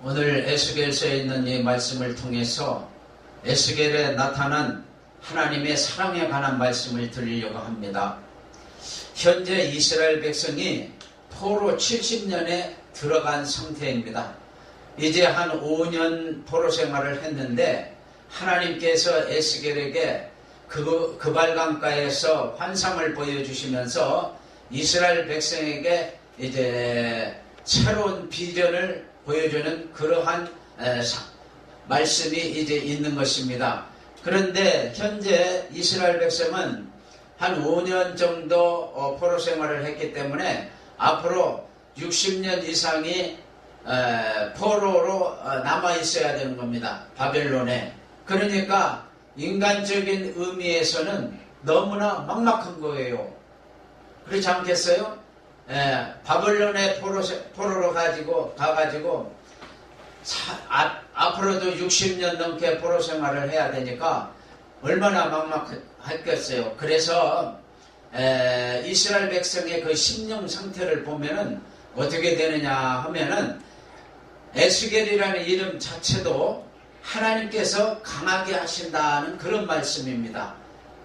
오늘 에스겔서에 있는 이 말씀을 통해서 에스겔에 나타난 하나님의 사랑에 관한 말씀을 드리려고 합니다. 현재 이스라엘 백성이 포로 70년에 들어간 상태입니다. 이제 한 5년 포로 생활을 했는데 하나님께서 에스겔에게 그발강가에서 환상을 보여주시면서 이스라엘 백성에게 이제 새로운 비전을 보여주는 그러한 말씀이 이제 있는 것입니다. 그런데 현재 이스라엘 백성은 한 5년 정도 포로 생활을 했기 때문에 앞으로 60년 이상이 포로로 남아 있어야 되는 겁니다. 바벨론에. 그러니까 인간적인 의미에서는 너무나 막막한 거예요. 그렇지 않겠어요? 바벨론에 포로로 가가지고 앞으로도 60년 넘게 포로 생활을 해야 되니까 얼마나 막막했겠어요. 그래서 이스라엘 백성의 그 심령 상태를 보면은 어떻게 되느냐 하면은 에스겔이라는 이름 자체도 하나님께서 강하게 하신다는 그런 말씀입니다.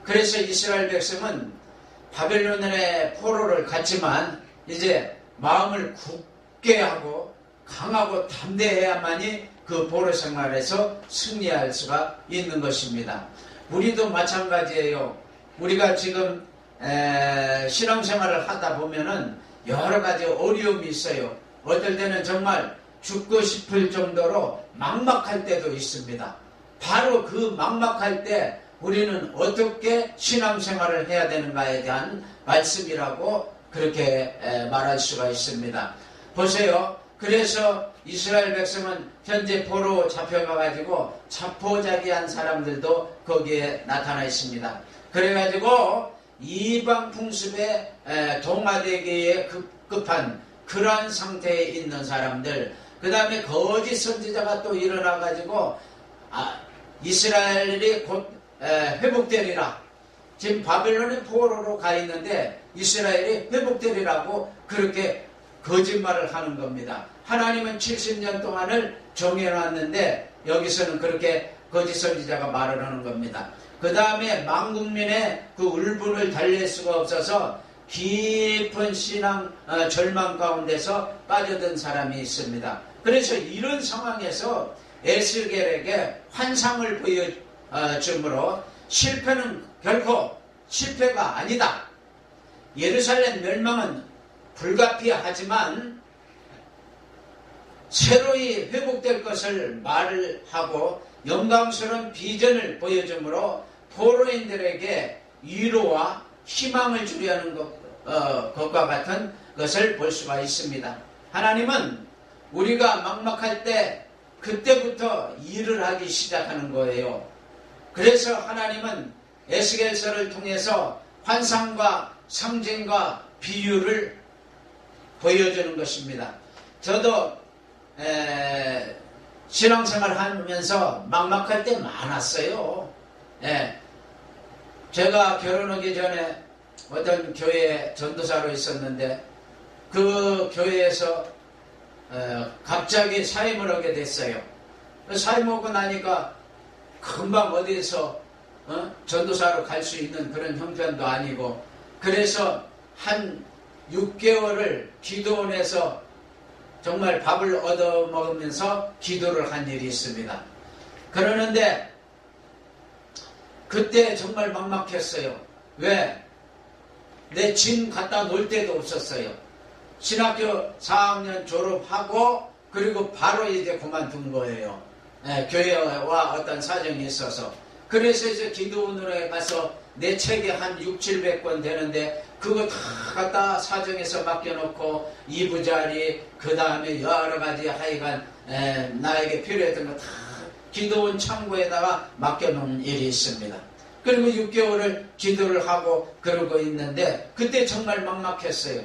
그래서 이스라엘 백성은 바벨론의 포로를 갔지만 이제 마음을 굳게 하고 강하고 담대해야만이 그 포로 생활에서 승리할 수가 있는 것입니다. 우리도 마찬가지예요. 우리가 지금 신앙생활을 하다 보면은 여러 가지 어려움이 있어요. 어떨 때는 정말 죽고 싶을 정도로 막막할 때도 있습니다. 바로 그 막막할 때 우리는 어떻게 신앙생활을 해야 되는가에 대한 말씀이라고 그렇게 말할 수가 있습니다. 보세요. 그래서 이스라엘 백성은 현재 포로 잡혀가가지고 자포자기한 사람들도 거기에 나타나 있습니다. 그래가지고 이방 풍습에 동화되기에 급급한 그러한 상태에 있는 사람들, 그 다음에 거짓 선지자가 또 일어나가지고 이스라엘이 곧 회복되리라. 지금 바벨론의 포로로 가 있는데 이스라엘이 회복되리라고 그렇게 거짓말을 하는 겁니다. 하나님은 70년 동안을 정해놨는데 여기서는 그렇게 거짓 선지자가 말을 하는 겁니다. 그 다음에 만국민의 그 울분을 달랠 수가 없어서 깊은 신앙 절망 가운데서 빠져든 사람이 있습니다. 그래서 이런 상황에서 에스겔에게 환상을 보여줌으로 실패는 결코 실패가 아니다. 예루살렘 멸망은 불가피하지만 새로이 회복될 것을 말을 하고 영광스러운 비전을 보여주므로 포로인들에게 위로와 희망을 주려는 것과 같은 것을 볼 수가 있습니다. 하나님은 우리가 막막할 때 그때부터 일을 하기 시작하는 거예요. 그래서 하나님은 에스겔서를 통해서 환상과 상징과 비유를 보여주는 것입니다. 저도 신앙생활 하면서 막막할 때 많았어요. 제가 결혼하기 전에 어떤 교회에 전도사로 있었는데 그 교회에서 갑자기 사임을 하게 됐어요. 사임하고 나니까 금방 어디에서 전도사로 갈 수 있는 그런 형편도 아니고, 그래서 한 6개월을 기도원에서 정말 밥을 얻어먹으면서 기도를 한 일이 있습니다. 그러는데 그때 정말 막막했어요. 왜? 내 짐 갖다 놓을 데도 없었어요. 신학교 4학년 졸업하고 그리고 바로 이제 그만둔 거예요. 교회와 어떤 사정이 있어서. 그래서 이제 기도원으로 가서 내 책이 한 600-700권 되는데 그거 다 갖다 사정에서 맡겨놓고 이부자리, 그 다음에 여러 가지 하여간 나에게 필요했던 거 다 기도원 창고에다가 맡겨놓은 일이 있습니다. 그리고 6개월을 기도를 하고 그러고 있는데 그때 정말 막막했어요.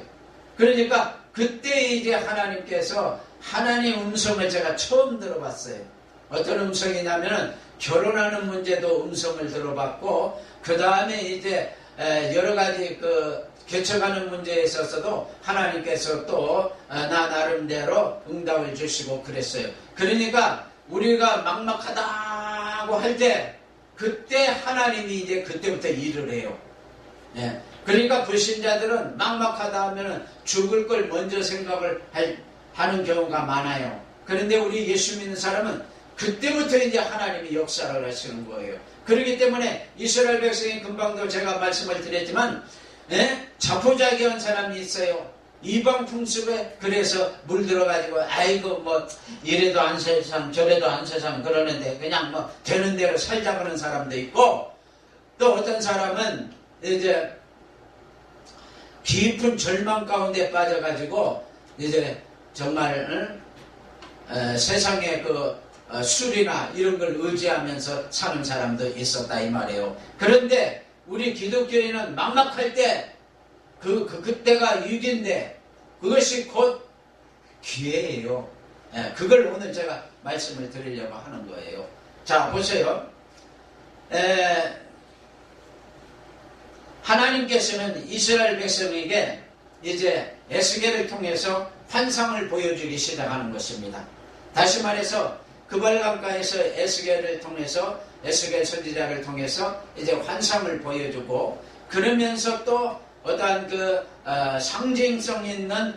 그러니까 그때 이제 하나님께서 하나님 음성을 제가 처음 들어봤어요. 어떤 음성이냐면은 결혼하는 문제도 음성을 들어봤고, 그 다음에 이제 여러 가지 개척하는 문제에 있어서도 하나님께서 또 나 나름대로 응답을 주시고 그랬어요. 그러니까 우리가 막막하다고 할 때 그때 하나님이 이제 그때부터 일을 해요. 예. 그러니까 불신자들은 막막하다 하면 죽을 걸 먼저 생각을 하는 경우가 많아요. 그런데 우리 예수 믿는 사람은 그때부터 이제 하나님이 역사를 하시는 거예요. 그렇기 때문에 이스라엘 백성이 금방도 제가 말씀을 드렸지만 자포자기한 사람이 있어요. 이방 풍습에 그래서 물들어가지고 아이고 뭐 이래도 안 세상 저래도 안 세상 그러는데 그냥 뭐 되는 대로 살자 그러는 사람도 있고, 또 어떤 사람은 이제 깊은 절망 가운데 빠져가지고 이제 정말 세상의 술이나 이런 걸 의지하면서 사는 사람도 있었다 이 말이에요. 그런데 우리 기독교인은 막막할 때 그때가 위기인데 그것이 곧 기회예요. 그걸 오늘 제가 말씀을 드리려고 하는 거예요. 자, 보세요. 하나님께서는 이스라엘 백성에게 이제 에스겔을 통해서 환상을 보여주기 시작하는 것입니다. 다시 말해서 그발강가에서 에스겔을 통해서 에스겔 선지자를 통해서 이제 환상을 보여주고, 그러면서 또 어떠한 상징성 있는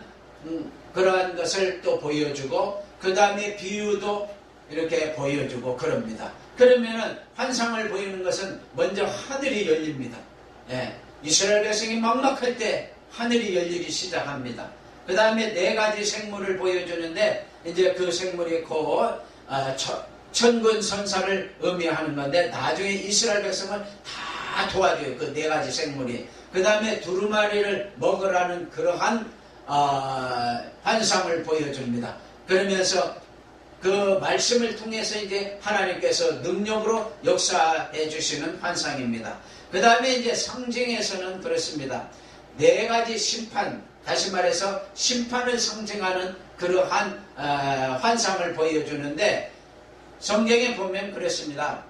그러한 것을 또 보여주고, 그 다음에 비유도 이렇게 보여주고 그럽니다. 그러면은 환상을 보이는 것은 먼저 하늘이 열립니다. 이스라엘 백성이 막막할 때 하늘이 열리기 시작합니다. 그 다음에 4가지 생물을 보여주는데 이제 그 생물이 곧 천군 선사를 의미하는 건데, 나중에 이스라엘 백성을 다 도와줘요. 그 4가지 생물이. 그 다음에 두루마리를 먹으라는 그러한 환상을 보여줍니다. 그러면서 그 말씀을 통해서 이제 하나님께서 능력으로 역사해 주시는 환상입니다. 그 다음에 이제 상징에서는 그렇습니다. 4가지 심판, 다시 말해서 심판을 상징하는 그러한 환상을 보여주는데, 성경에 보면 그렇습니다.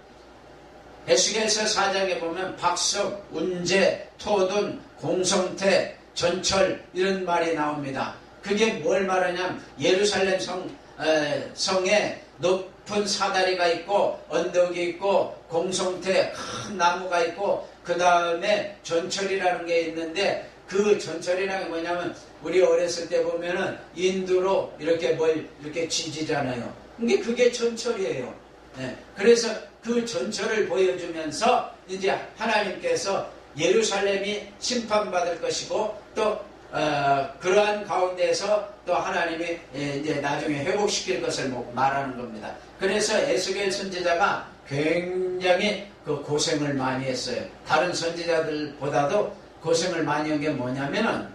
에스겔서 4장에 보면 박석, 운제, 토둔, 공성태, 전철 이런 말이 나옵니다. 그게 뭘 말하냐면 예루살렘 성에 높은 사다리가 있고 언덕이 있고 공성태 큰 나무가 있고 그 다음에 전철이라는 게 있는데, 그 전철이라는 게 뭐냐면 우리 어렸을 때 보면은 인두로 이렇게 뭘 이렇게 지지잖아요. 그게 전철이에요. 그래서 그 전철을 보여주면서 이제 하나님께서 예루살렘이 심판받을 것이고, 또 그러한 가운데서 또 하나님이 이제 나중에 회복시킬 것을 말하는 겁니다. 그래서 에스겔 선지자가 굉장히 고생을 많이 했어요. 다른 선지자들보다도 고생을 많이 한 게 뭐냐면은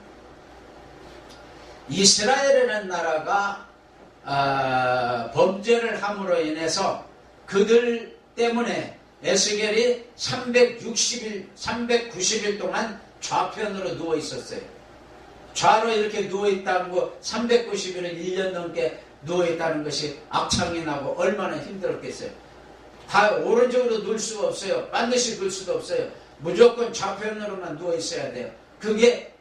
이스라엘이라는 나라가 범죄를 함으로 인해서 그들 때문에 에스겔이 390일 동안 좌편으로 누워 있었어요. 좌로 이렇게 누워 있다는 거, 390일을 1년 넘게 누워 있다는 것이 악창이 나고 얼마나 힘들었겠어요. 다 오른쪽으로 누울 수가 없어요. 반드시 누울 수도 없어요. 무조건 좌편으로만 누워 있어야 돼요. 그게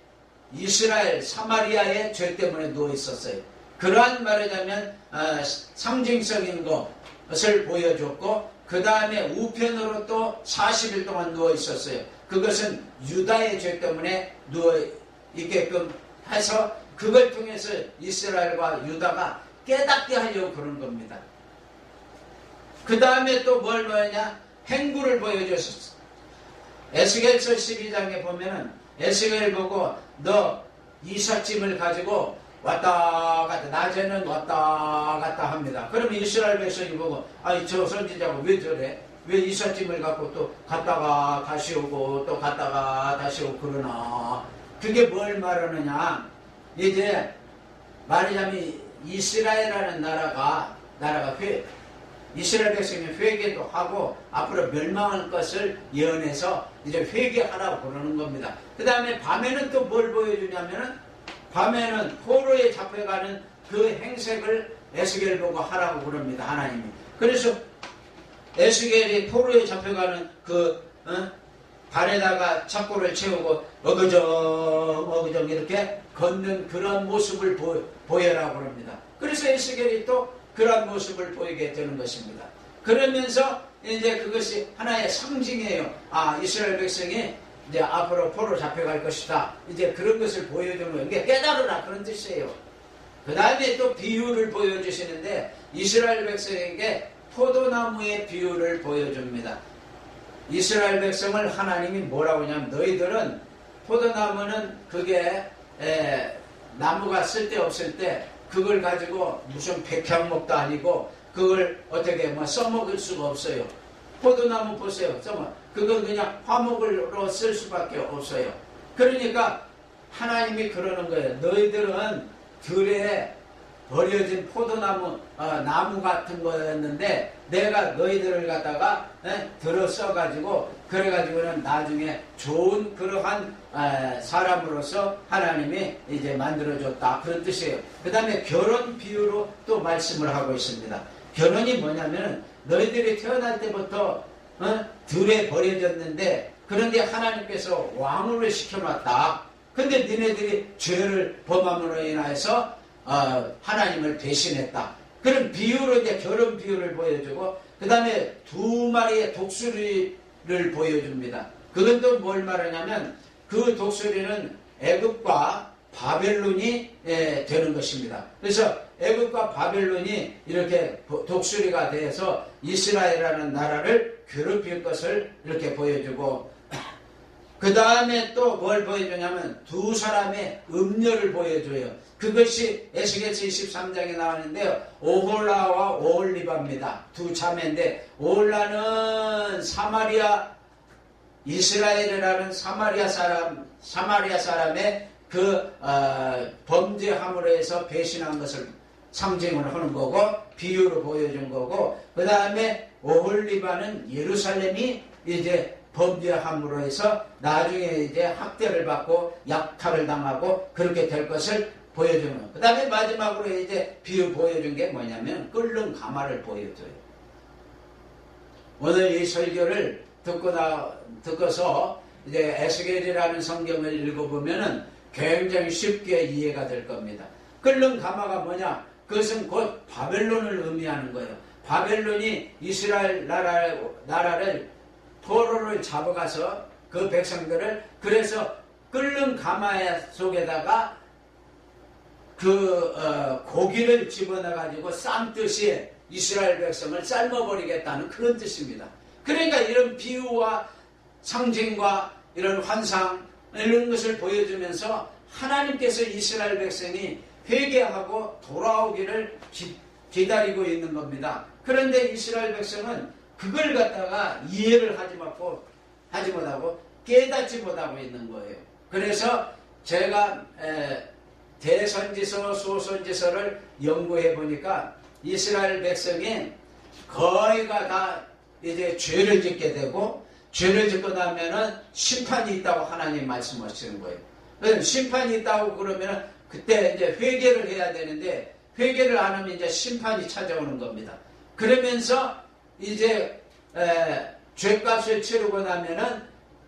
이스라엘 사마리아의 죄 때문에 누워 있었어요. 그러한 말하자면 상징적인 것을 보여줬고, 그 다음에 우편으로 또 40일 동안 누워 있었어요. 그것은 유다의 죄 때문에 누워 있게끔 해서 그걸 통해서 이스라엘과 유다가 깨닫게 하려고 그런 겁니다. 그 다음에 또 뭘 보였냐? 행구를 보여줬었어. 에스겔서 12장에 보면은 에스겔 보고 너 이삿짐을 가지고 왔다 갔다, 낮에는 왔다 갔다 합니다. 그러면 이스라엘 백성이 보고 아니 저 선지자가 왜 저래? 왜 이삿짐을 갖고 또 갔다가 다시 오고 또 갔다가 다시 오고 그러나? 그게 뭘 말하느냐? 이제 말하자면 이스라엘이라는 나라가 이스라엘 백성이 회개도 하고 앞으로 멸망할 것을 예언해서 이제 회개하라고 그러는 겁니다. 그 다음에 밤에는 또 뭘 보여주냐면은 밤에는 포로에 잡혀가는 그 행색을 에스겔 보고 하라고 그럽니다. 하나님이. 그래서 에스겔이 포로에 잡혀가는 발에다가 착고를 채우고 어그정 이렇게 걷는 그런 모습을 보여라고 합니다. 그래서 에스겔이 또 그런 모습을 보이게 되는 것입니다. 그러면서 이제 그것이 하나의 상징이에요. 아, 이스라엘 백성이 이제 앞으로 포로 잡혀갈 것이다. 이제 그런 것을 보여주는 거예요. 이게 깨달으라 그런 뜻이에요. 그 다음에 또 비유를 보여주시는데 이스라엘 백성에게 포도나무의 비유를 보여줍니다. 이스라엘 백성을 하나님이 뭐라고 하냐면 너희들은 포도나무는 그게 나무가 쓸데없을 때 그걸 가지고 무슨 백향목도 아니고 그걸 어떻게 뭐 써먹을 수가 없어요. 포도나무 보세요. 그건 그냥 화목으로 쓸 수밖에 없어요. 그러니까 하나님이 그러는 거예요. 너희들은 들에 버려진 포도나무 나무 같은 거였는데 내가 너희들을 갖다가 들어 써가지고 그래가지고는 나중에 좋은 그러한 사람으로서 하나님이 이제 만들어줬다 그런 뜻이에요. 그 다음에 결혼 비유로 또 말씀을 하고 있습니다. 결혼이 뭐냐면 너희들이 태어날 때부터 들에 버려졌는데 그런데 하나님께서 왕후를 시켜놨다. 근데 니네들이 죄를 범함으로 인해서 하나님을 배신했다. 그런 비유로 이제 결혼 비유를 보여주고 그 다음에 두 마리의 독수리를 보여줍니다. 그건 또 뭘 말하냐면 그 독수리는 애굽과 바벨론이 되는 것입니다. 그래서 애굽과 바벨론이 이렇게 독수리가 되어서 이스라엘이라는 나라를 괴롭힐 것을 이렇게 보여주고 그 다음에 또 뭘 보여주냐면 두 사람의 음녀를 보여줘요. 그것이 에스겔서 23장에 나오는데요. 오홀라와 오홀리바입니다. 두 자매인데 오홀라는 사마리아 이스라엘이라는 사마리아 사람의 그 범죄함으로 해서 배신한 것을 상징을 하는 거고 비유로 보여준 거고 그 다음에 오홀리바는 예루살렘이 이제 범죄함으로 해서 나중에 이제 학대를 받고 약탈을 당하고 그렇게 될 것을 보여주는 거예요. 그 다음에 마지막으로 이제 비유 보여준 게 뭐냐면 끓는 가마를 보여줘요. 오늘 이 설교를 듣고서 이제 에스겔이라는 성경을 읽어보면은 굉장히 쉽게 이해가 될 겁니다. 끓는 가마가 뭐냐? 그것은 곧 바벨론을 의미하는 거예요. 바벨론이 이스라엘 나라를 포로를 잡아가서 그 백성들을 그래서 끓는 가마 속에다가 그 고기를 집어넣어가지고 쌈듯이 이스라엘 백성을 삶아버리겠다는 그런 뜻입니다. 그러니까 이런 비유와 상징과 이런 환상 이런 것을 보여주면서 하나님께서 이스라엘 백성이 회개하고 돌아오기를 기다리고 있는 겁니다. 그런데 이스라엘 백성은 그걸 갖다가 이해를 하지 못하고 깨닫지 못하고 있는 거예요. 그래서 제가 대선지서, 소선지서를 연구해 보니까 이스라엘 백성이 거의가 다 이제 죄를 짓게 되고 죄를 짓고 나면은 심판이 있다고 하나님 말씀하시는 거예요. 그래서 심판이 있다고 그러면은 그때 이제 회개를 해야 되는데 회개를 안 하면 이제 심판이 찾아오는 겁니다. 그러면서 이제 죄값을 치르고 나면은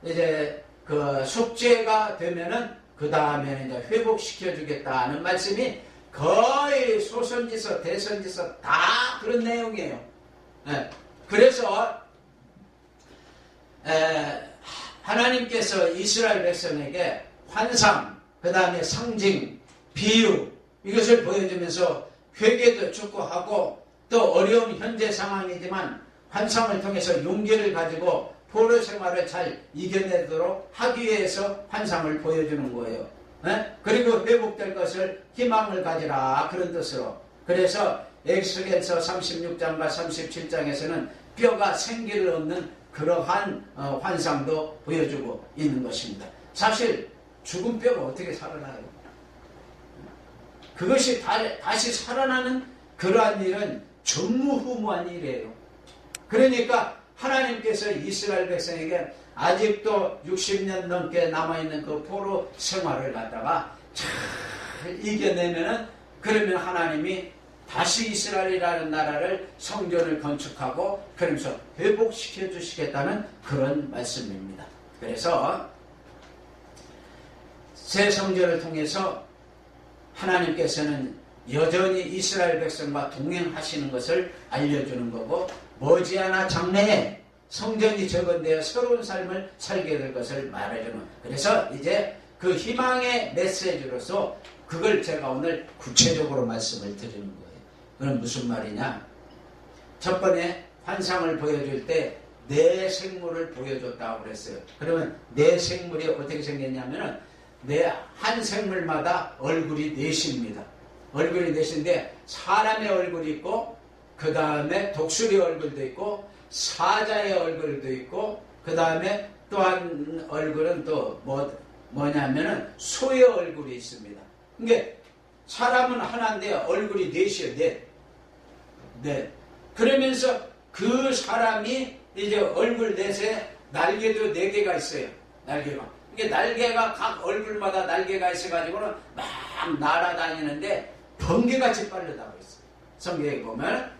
이제 그 속죄가 되면은 그 다음에는 이제 회복시켜 주겠다는 말씀이 거의 소선지서, 대선지서 다 그런 내용이에요. 그래서 하나님께서 이스라엘 백성에게 환상, 그 다음에 상징, 비유 이것을 보여주면서 회개도 촉구하고 또 어려운 현재 상황이지만 환상을 통해서 용기를 가지고 포로 생활을 잘 이겨내도록 하기 위해서 환상을 보여주는 거예요. 그리고 회복될 것을 희망을 가지라 그런 뜻으로. 그래서 에스겔서 36장과 37장에서는 뼈가 생기를 얻는 그러한 환상도 보여주고 있는 것입니다. 사실 죽은 뼈가 어떻게 살아나요? 그것이 다시 살아나는 그러한 일은 전무후무한 일이에요. 그러니까 하나님께서 이스라엘 백성에게 아직도 60년 넘게 남아있는 그 포로 생활을 갖다가 잘 이겨내면은 그러면 하나님이 다시 이스라엘이라는 나라를 성전을 건축하고 그러면서 회복시켜 주시겠다는 그런 말씀입니다. 그래서 새 성전을 통해서 하나님께서는 여전히 이스라엘 백성과 동행하시는 것을 알려주는 거고, 머지않아 장래에 성전이 적은되어 새로운 삶을 살게 될 것을 말해주는, 그래서 이제 그 희망의 메시지로서 그걸 제가 오늘 구체적으로 말씀을 드리는 거예요. 그건 무슨 말이냐? 첫 번에 환상을 보여줄 때 내 생물을 보여줬다고 그랬어요. 그러면 내 생물이 어떻게 생겼냐면은 내 한 생물마다 얼굴이 넷입니다. 얼굴이 넷인데 사람의 얼굴이 있고, 그 다음에 독수리 얼굴도 있고, 사자의 얼굴도 있고, 그 다음에 또 한 얼굴은 또 뭐냐면은 소의 얼굴이 있습니다. 그러니까 사람은 하나인데 얼굴이 넷이에요. 넷. 그러면서 그 사람이 이제 얼굴 넷에 날개도 4개가 있어요. 날개가. 이게 날개가 각 얼굴마다 날개가 있어가지고는 막 날아다니는데 번개같이 빠르다고 했어요. 성경에 보면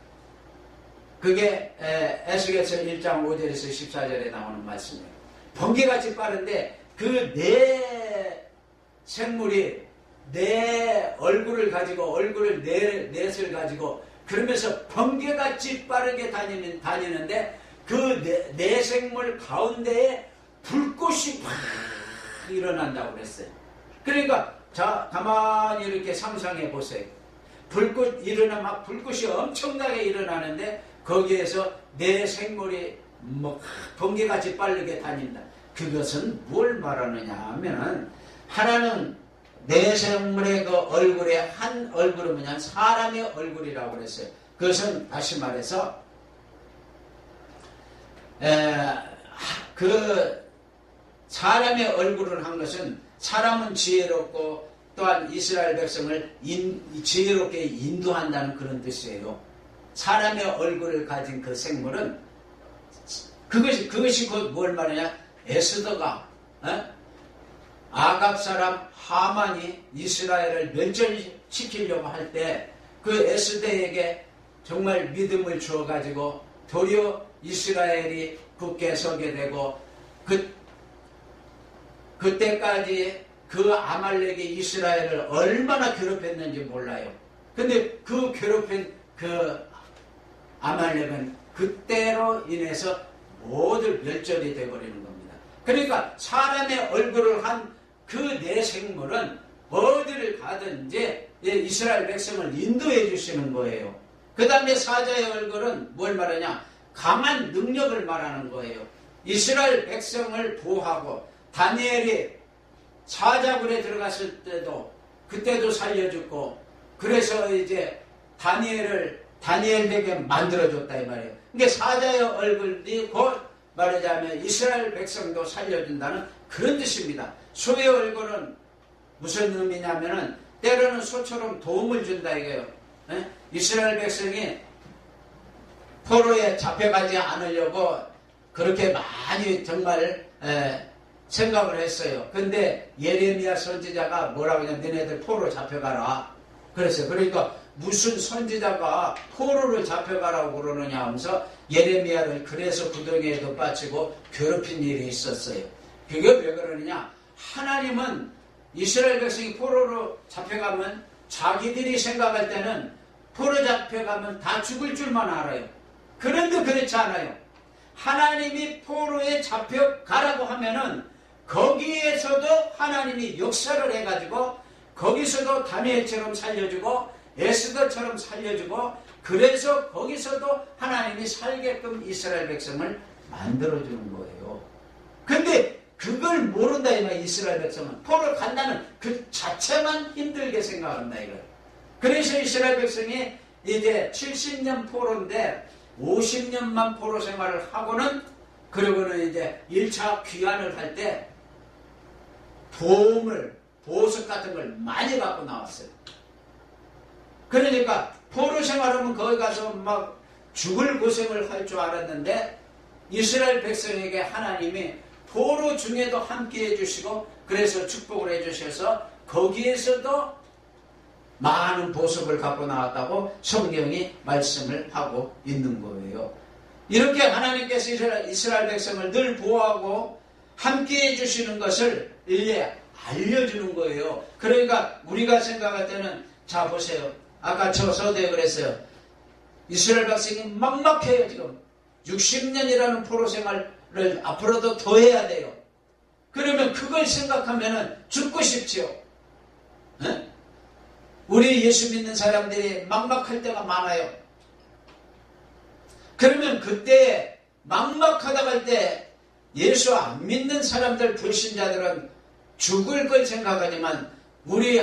그게 에스겔서 1장 5절에서 14절에 나오는 말씀이에요. 번개같이 빠른데 그 네 생물이 내 얼굴을 가지고, 얼굴을 넷을 가지고 그러면서 번개같이 빠르게 다니는데 그 네 생물 가운데에 불꽃이 막 일어난다고 그랬어요. 그러니까 자, 가만히 이렇게 상상해 보세요. 막 불꽃이 엄청나게 일어나는데 거기에서 네 생물이 뭐 번개같이 빠르게 다닌다. 그것은 뭘 말하느냐 하면은, 하나는 네 생물의 그 얼굴에 한 얼굴은 뭐냐, 사람의 얼굴이라고 그랬어요. 그것은 다시 말해서 그 사람의 얼굴을 한 것은, 사람은 지혜롭고 또한 이스라엘 백성을 지혜롭게 인도한다는 그런 뜻이에요. 사람의 얼굴을 가진 그 생물은 그것이 곧 뭘 말하냐, 에스더가 아갑 사람 하만이 이스라엘을 멸절시키려고 할 때 그 에스더에게 정말 믿음을 주어가지고 도리어 이스라엘이 굳게 서게 되고, 그때까지 그 아말렉이 이스라엘을 얼마나 괴롭혔는지 몰라요. 근데 그 괴롭힌 그 아말렉은 그때로 인해서 모두 멸절이 되어버리는 겁니다. 그러니까 사람의 얼굴을 한 그 네 생물은 어디를 가든지 이스라엘 백성을 인도해 주시는 거예요. 그 다음에 사자의 얼굴은 뭘 말하냐, 강한 능력을 말하는 거예요. 이스라엘 백성을 보호하고, 다니엘이 사자굴에 들어갔을 때도 그때도 살려줬고, 그래서 이제 다니엘에게 만들어줬다 이 말이에요. 그러니까 사자의 얼굴이 곧 말하자면 이스라엘 백성도 살려준다는 그런 뜻입니다. 소의 얼굴은 무슨 의미냐면은 때로는 소처럼 도움을 준다 이거예요. 이스라엘 백성이 포로에 잡혀가지 않으려고 그렇게 많이 정말 생각을 했어요. 근데 예레미야 선지자가 뭐라고 하냐면 너네들 포로 잡혀가라 그랬어요. 그러니까 무슨 선지자가 포로를 잡혀가라고 그러느냐 하면서 예레미야를 그래서 구덩이에도 빠지고 괴롭힌 일이 있었어요. 그게 왜 그러느냐, 하나님은 이스라엘 백성이 포로로 잡혀가면 자기들이 생각할 때는 포로 잡혀가면 다 죽을 줄만 알아요. 그런데 그렇지 않아요. 하나님이 포로에 잡혀가라고 하면은 거기에서도 하나님이 역사를 해가지고 거기서도 다니엘처럼 살려주고 에스더처럼 살려주고, 그래서 거기서도 하나님이 살게끔 이스라엘 백성을 만들어주는 거예요. 근데 그걸 모른다 이 말이야. 이스라엘 백성은 포로 간다는 그 자체만 힘들게 생각한다 이거예요. 그래서 이스라엘 백성이 이제 70년 포로인데 50년만 포로 생활을 하고는, 그러고는 이제 1차 귀환을 할 때 보석 같은 걸 많이 갖고 나왔어요. 그러니까 포로 생활하면 거기 가서 막 죽을 고생을 할 줄 알았는데, 이스라엘 백성에게 하나님이 포로 중에도 함께 해주시고 그래서 축복을 해주셔서 거기에서도 많은 보석을 갖고 나왔다고 성경이 말씀을 하고 있는 거예요. 이렇게 하나님께서 이스라엘 백성을 늘 보호하고 함께 해주시는 것을 이제 알려주는 거예요. 그러니까 우리가 생각할 때는 자 보세요. 아까 저 서두에 그랬어요. 이스라엘 백성이 막막해요. 지금 60년이라는 포로 생활을 앞으로도 더 해야 돼요. 그러면 그걸 생각하면 죽고 싶지요. 에? 우리 예수 믿는 사람들이 막막할 때가 많아요. 그러면 그때 막막하다 할 때 예수 안 믿는 사람들, 불신자들은 죽을 걸 생각하지만 우리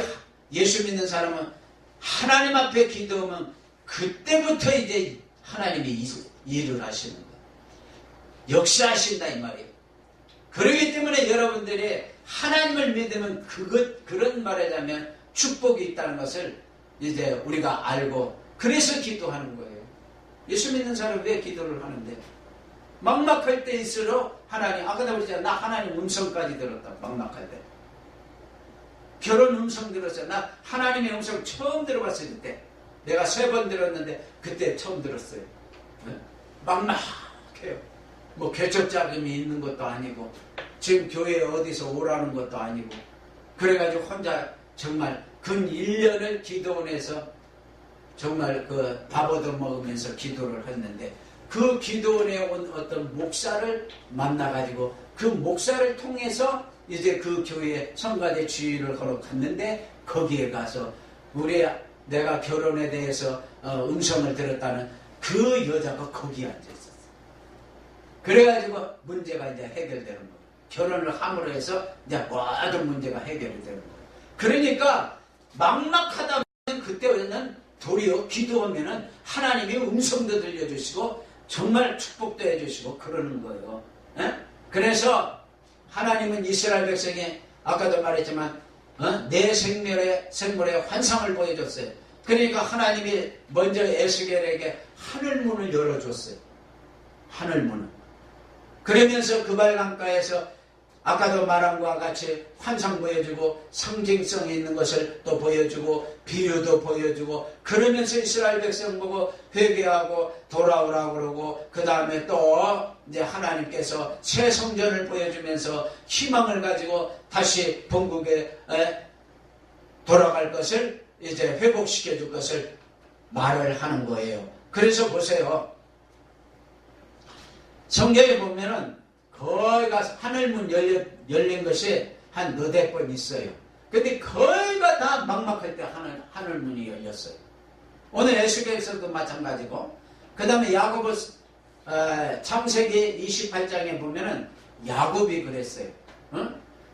예수 믿는 사람은 하나님 앞에 기도하면 그때부터 이제 하나님이 일을 하시는 거예요. 역사하신다 이 말이에요. 그렇기 때문에 여러분들이 하나님을 믿으면 그런 말하자면 축복이 있다는 것을 이제 우리가 알고 그래서 기도하는 거예요. 예수 믿는 사람은 왜 기도를 하는데? 막막할 때일수록 하나님, 아까도 그랬잖아. 나 하나님 음성까지 들었다. 막막할 때. 결혼 음성 들었어요. 나 하나님의 음성 처음 들어봤을 때. 내가 3번 들었는데 그때 처음 들었어요. 막막해요. 뭐 개척자금이 있는 것도 아니고 지금 교회에 어디서 오라는 것도 아니고 그래가지고 혼자 정말 근 1년을 기도원에서 정말 그 밥 얻어 먹으면서 기도를 했는데 그 기도원에 온 어떤 목사를 만나가지고 그 목사를 통해서 이제 그 교회에 성가대 주의를 하러 갔는데 거기에 가서 내가 결혼에 대해서 음성을 들었다는 그 여자가 거기에 앉아 있었어요. 그래가지고 문제가 이제 해결되는 거예요. 결혼을 함으로 해서 이제 모든 문제가 해결이 되는 거예요. 그러니까 막막하다 보면 그때는 도리어 기도하면은 하나님이 음성도 들려주시고 정말 축복도 해주시고 그러는 거예요. 에? 그래서 하나님은 이스라엘 백성이 아까도 말했지만 내 생물의 환상을 보여줬어요. 그러니까 하나님이 먼저 에스겔에게 하늘문을 열어줬어요. 하늘문을. 그러면서 그 발강가에서 아까도 말한 것과 같이 환상 보여주고 상징성이 있는 것을 또 보여주고 비유도 보여주고 그러면서 이스라엘 백성 보고 회개하고 돌아오라고 그러고 그 다음에 또 이제 하나님께서 새 성전을 보여주면서 희망을 가지고 다시 본국에 돌아갈 것을 이제 회복시켜 줄 것을 말을 하는 거예요. 그래서 보세요. 성경에 보면은 거의 가서 하늘문 열린 것이 한 4-5번 있어요. 근데 거의가 다 막막할 때 하늘문이 열렸어요. 오늘 에스겔에서도 마찬가지고 그 다음에 야고보 창세기 28장에 보면은 야곱이 그랬어요.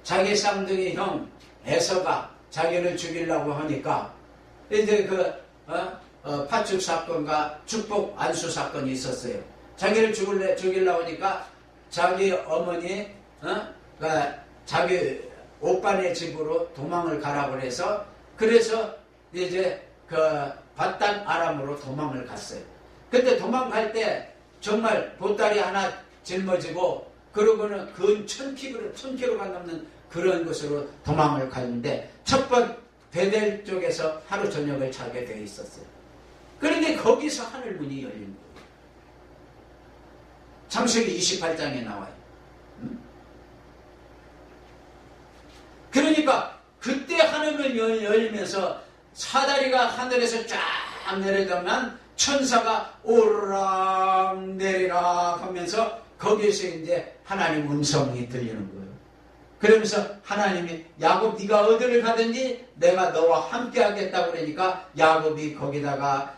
자기 쌍둥이 형 에서가 자기를 죽이려고 하니까 이제 파축 사건과 축복 안수 사건이 있었어요. 자기를 죽이려고 하니까 자기 어머니, 자기 오빠네 집으로 도망을 가라고 해서 그래서 이제 밧단 아람으로 도망을 갔어요. 근데 도망갈 때 정말 보따리 하나 짊어지고 그러고는 근 1000km가 넘는 그런 곳으로 도망을 가는데 첫 번 베델 쪽에서 하루 저녁을 자게 되어 있었어요. 그런데 거기서 하늘문이 열린 거예요. 창세기 28장에 나와요. 그러니까 그때 하늘을 열면서 사다리가 하늘에서 쫙 내려가면 천사가 오르락 내리락 하면서 거기에서 이제 하나님 음성이 들리는 거예요. 그러면서 하나님이 야곱 네가 어디를 가든지 내가 너와 함께 하겠다고 그러니까 야곱이 거기다가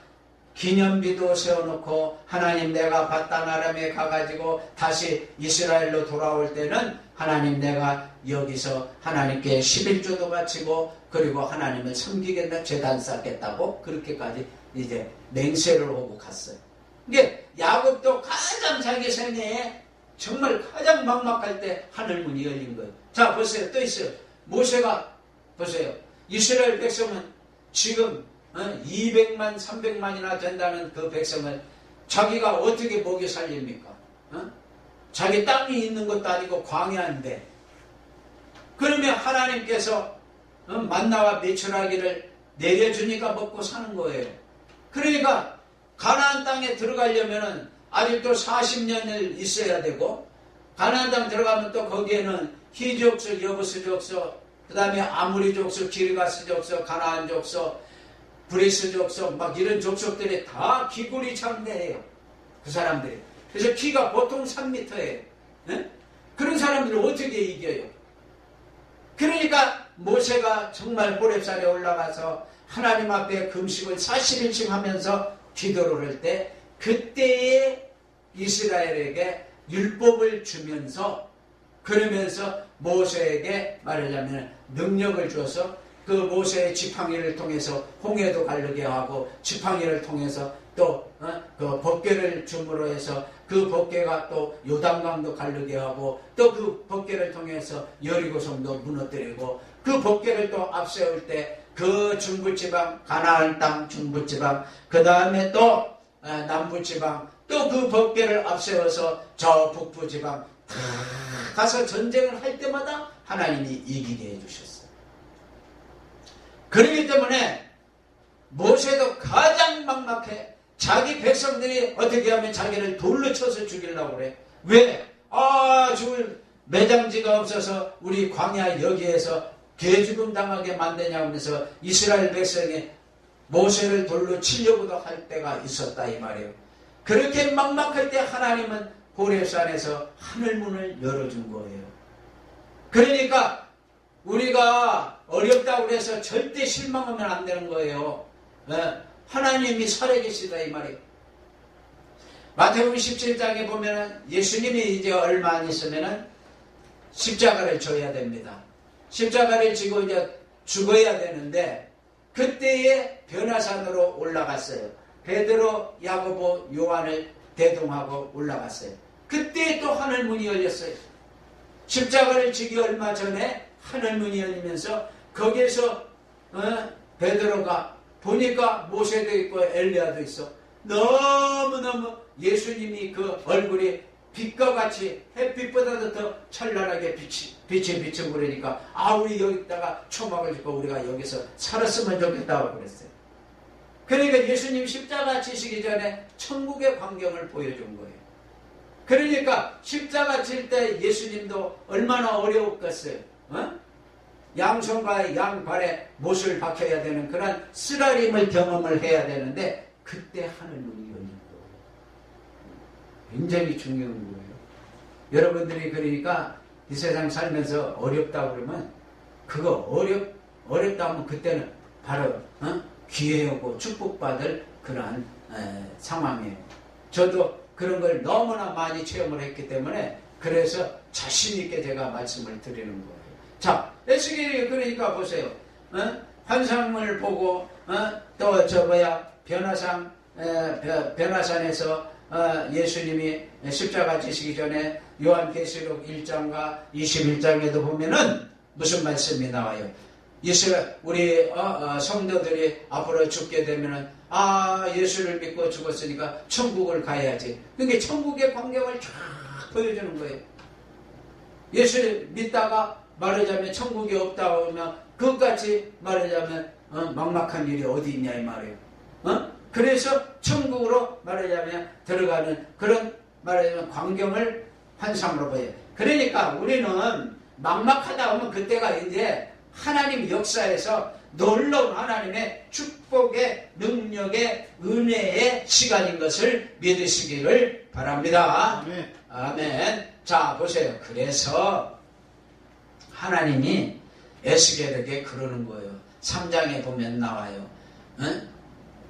기념비도 세워놓고 하나님 내가 밧단 아람에 가가지고 다시 이스라엘로 돌아올 때는 하나님 내가 여기서 하나님께 11조도 바치고 그리고 하나님을 섬기겠다 제단 쌓겠다고 그렇게까지 이제 맹세를 하고 갔어요. 이게 야곱도 가장 자기 생애에 정말 가장 막막할 때 하늘문이 열린 거예요. 자 보세요. 또 있어요. 모세가 보세요. 이스라엘 백성은 지금 200만 300만이나 된다는 그 백성을 자기가 어떻게 먹여 살립니까? 자기 땅이 있는 것도 아니고 광야인데 그러면 하나님께서 만나와 메추라기를 내려주니까 먹고 사는 거예요. 그러니까 가나안 땅에 들어가려면 아직도 40년을 있어야 되고 가나안 땅 들어가면 또 거기에는 히족속, 여부스 족속, 그 다음에 아무리 족속, 기르가스 족속, 가나안 족속, 브리스 족속, 막 이런 족속들이 다 기구리 창대해요. 그 사람들이. 그래서 키가 보통 3m예요. 그런 사람들을 어떻게 이겨요? 그러니까 모세가 정말 호렙산에 올라가서 하나님 앞에 금식을 40일씩 하면서 기도를 할 때 그때에 이스라엘에게 율법을 주면서 그러면서 모세에게 말하자면 능력을 줘서 그 모세의 지팡이를 통해서 홍해도 가르게 하고 지팡이를 통해서 또 그 법궤를 줌으로 해서 그 법궤가 또 요단강도 가르게 하고 또 그 법궤를 통해서 여리고성도 무너뜨리고 그 법궤를 또 앞세울 때 그 중부지방 가나안 땅 중부지방 그 다음에 또 남부지방 또 그 법궤를 앞세워서 저 북부지방 다 가서 전쟁을 할 때마다 하나님이 이기게 해주셨어요. 그렇기 때문에 모세도 가장 막막해. 자기 백성들이 어떻게 하면 자기를 돌로 쳐서 죽이려고 그래. 왜? 죽을 매장지가 없어서 우리 광야 여기에서 개죽음 당하게 만드냐고 하면서 이스라엘 백성이 모세를 돌로 치려고도 할 때가 있었다 이 말이에요. 그렇게 막막할 때 하나님은 호렙산에서 하늘문을 열어준 거예요. 그러니까 우리가 어렵다고 해서 절대 실망하면 안 되는 거예요. 하나님이 살아계시다 이 말이에요. 마태복음 17장에 보면은 예수님이 이제 얼마 안 있으면은 십자가를 져야 됩니다. 십자가를 지고 이제 죽어야 되는데 그때에 변화산으로 올라갔어요. 베드로, 야고보, 요한을 대동하고 올라갔어요. 그때 또 하늘문이 열렸어요. 십자가를 지기 얼마 전에 하늘문이 열리면서 거기에서 베드로가 보니까 모세도 있고 엘리야도 있어. 너무너무 예수님이 그 얼굴이 빛과 같이 햇빛보다도 더 찬란하게 빛이 비쳐 그러니까 우리 여기다가 초막을 짓고 우리가 여기서 살았으면 좋겠다고 그랬어요. 그러니까 예수님 십자가 지시기 전에 천국의 광경을 보여준 거예요. 그러니까 십자가 질 때 예수님도 얼마나 어려웠겠어요. 양손과 양발에 못을 박혀야 되는 그런 쓰라림을 경험을 해야 되는데 그때 하늘문이 열린 거예요. 굉장히 중요한 거예요. 여러분들이 그러니까 이 세상 살면서 어렵다고 그러면 그거 어렵다 하면 그때는 바로 기회하고 축복받을 그러한 상황이에요. 저도 그런 걸 너무나 많이 체험을 했기 때문에 그래서 자신 있게 제가 말씀을 드리는 거예요. 자, 에스겔이 그러니까 보세요. 환상을 보고 또 변화산에서 예수님이 십자가 지시기 전에 요한계시록 1장과 21장에도 보면은 무슨 말씀이 나와요? 우리 성도들이 앞으로 죽게 되면은 예수를 믿고 죽었으니까 천국을 가야지. 그러니까 천국의 광경을 쫙 보여주는 거예요. 예수를 믿다가 말하자면 천국이 없다고 하면 그것같이 말하자면 막막한 일이 어디 있냐 이 말이에요. 그래서 천국으로 말하자면 들어가는 그런 말하자면 광경을 환상으로 보여요. 그러니까 우리는 막막하다 하면 그때가 이제 하나님 역사에서 놀라운 하나님의 축복의 능력의 은혜의 시간인 것을 믿으시기를 바랍니다. 아멘. 아멘. 자 보세요. 그래서 하나님이 에스겔에게 그러는 거예요. 3장에 보면 나와요.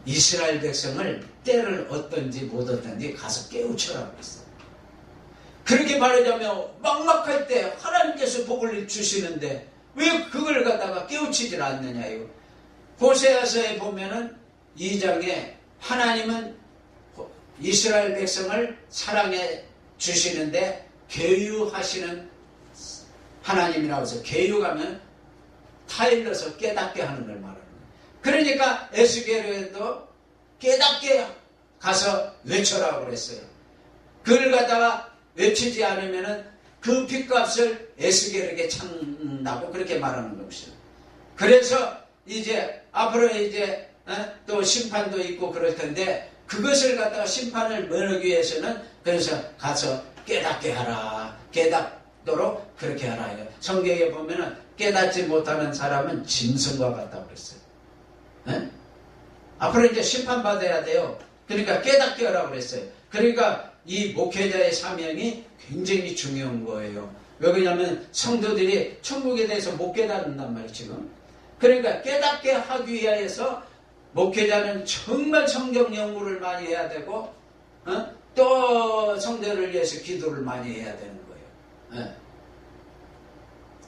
이스라엘 백성을 때를 얻든지 못 얻든지 가서 깨우쳐라고 했어요. 그렇게 말하자면 막막할 때 하나님께서 복을 주시는데 왜 그걸 갖다가 깨우치질 않느냐요. 호세아서에 보면은 2장에 하나님은 이스라엘 백성을 사랑해 주시는데 계유하시는 하나님이라고 해서 계유하면 타일러서 깨닫게 하는 걸 말하는 거예요. 그러니까 에스겔에도 깨닫게 가서 외쳐라고 그랬어요. 그걸 갖다가 외치지 않으면은 그 핏값을 에스겔에게 찬다고 그렇게 말하는 것이죠. 그래서 이제 앞으로 이제 또 심판도 있고 그럴 텐데 그것을 갖다가 심판을 면하기 위해서는 그래서 가서 깨닫게 하라. 깨닫도록 그렇게 하라. 성경에 보면은 깨닫지 못하는 사람은 짐승과 같다고 그랬어요. 에? 앞으로 이제 심판받아야 돼요. 그러니까 깨닫게 하라고 그랬어요. 그러니까 이 목회자의 사명이 굉장히 중요한 거예요. 왜 그러냐면 성도들이 천국에 대해서 못 깨닫는단 말이에요, 지금. 그러니까 깨닫게 하기 위해서 목회자는 정말 성경 연구를 많이 해야 되고, 또 성도를 위해서 기도를 많이 해야 되는 거예요.